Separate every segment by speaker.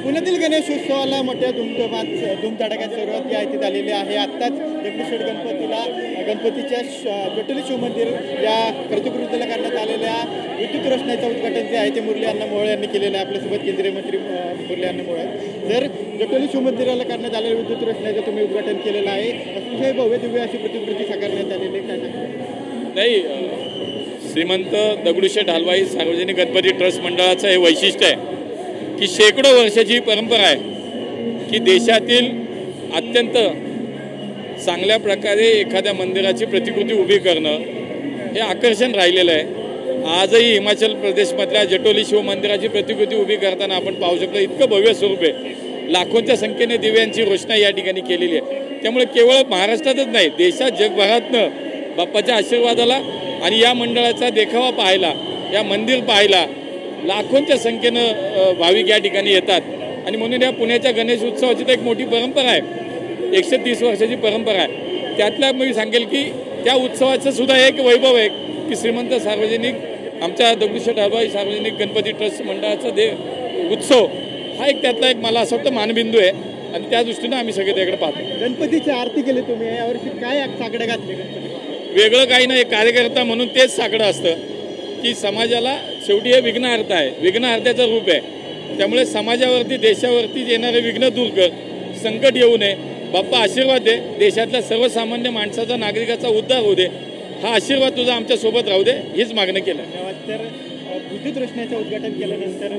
Speaker 1: पुण्यातील गणेशोत्सवाला मोठ्या धूमधडाक्यात सुरुवात या इथे झालेली आहे। आत्ताच दगडूशेठ गणपतीच्या जटोली शिवमंदिर या कर्तृत्वाला करण्यात आलेल्या विद्युत रोषणाईचं उद्घाटन जे आहे ते मुरली अण्णा मोहोळ यांनी केलेलं आहे। आपल्यासोबत केंद्रीय मंत्री मुरली अण्णा मोहोळ आहेत। जर जटोली शिवमंदिराला करण्यात आलेल्या विद्युत रोषणाईचं तुम्ही उद्घाटन केलेलं आहे, अतिशय भव्य दिव्य अशी प्रतिकृती साकारण्यात आलेली
Speaker 2: नाही। श्रीमंत दगडूशेठ हलवाई सार्वजनिक गणपती ट्रस्ट मंडळाचं हे वैशिष्ट्य आहे की शेकडो वर्षाची परंपरा आहे की देशातील अत्यंत चांगल्या प्रकारे एखाद्या मंदिराची प्रतिकृती उभी करणं हे आकर्षण राहिलेलं आहे। आजही हिमाचल प्रदेशमधल्या जटोली शिवमंदिराची प्रतिकृती उभी करताना आपण पाहू शकतो, इतकं भव्य स्वरूप आहे। लाखोंच्या संख्येने दिव्यांची रोषणाई या ठिकाणी केलेली आहे। त्यामुळे केवळ महाराष्ट्रातच नाही, देशात जगभरातनं बाप्पाच्या आशीर्वादाला आणि या मंडळाचा देखावा पाहायला, या मंदिर पाहायला लाखोंच्या संख्येनं भाविक या ठिकाणी येतात। आणि म्हणून या पुण्याच्या गणेश उत्सवाची तर एक मोठी परंपरा आहे, 130 वर्षाची परंपरा आहे। त्यातल्या मी सांगेल की त्या उत्सवाचं सुद्धा एक वैभव आहे की श्रीमंत सार्वजनिक आमच्या दगडूशेठ हलवाई सार्वजनिक गणपती ट्रस्ट मंडळाचा उत्सव हा एक त्यातला एक मला असं वाटतं मानबिंदू आहे आणि त्या दृष्टीनं आम्ही सगळे त्याकडे पाहतो।
Speaker 1: गणपतीची आरती केली तुम्ही, यावर्षी काय साकडे घातले गणपती?
Speaker 2: वेगळं काही नाही, कार्यकर्ता म्हणून तेच साकडं असतं की समाजाला शेवटी हे विघ्नहर्ता आहे, विघ्नहर्त्याचं रूप आहे। त्यामुळे समाजावरती देशावरती येणारे विघ्न दूर कर, संकट येऊ नये, बाप्पा आशीर्वाद दे, देशातल्या सर्वसामान्य माणसाचा नागरिकाचा उद्धार होऊ दे, हा आशीर्वाद तुझा आमच्या सोबत राहू दे, हीच मागणी केलं।
Speaker 1: तर विद्युत रोषणाईचं उद्घाटन केल्यानंतर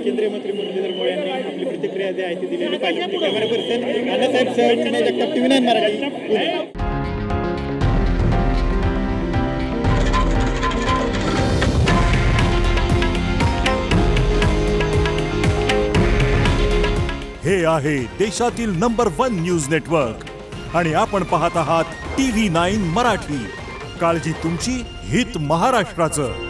Speaker 1: केंद्रीय मंत्री मुरलीधर मोहोळ यांनी आपली प्रतिक्रिया जी आहे ती दिलेली पाहिजे। कॅमेरा पर्सन अण्णासाहेब सह विनय जगताप, TV9 मराठी।
Speaker 3: हे आहे देशातील नंबर 1 न्यूज नेटवर्क आणि आपण पाहत आहात TV9 मराठी। काळजी तुमची, हित महाराष्ट्राचं।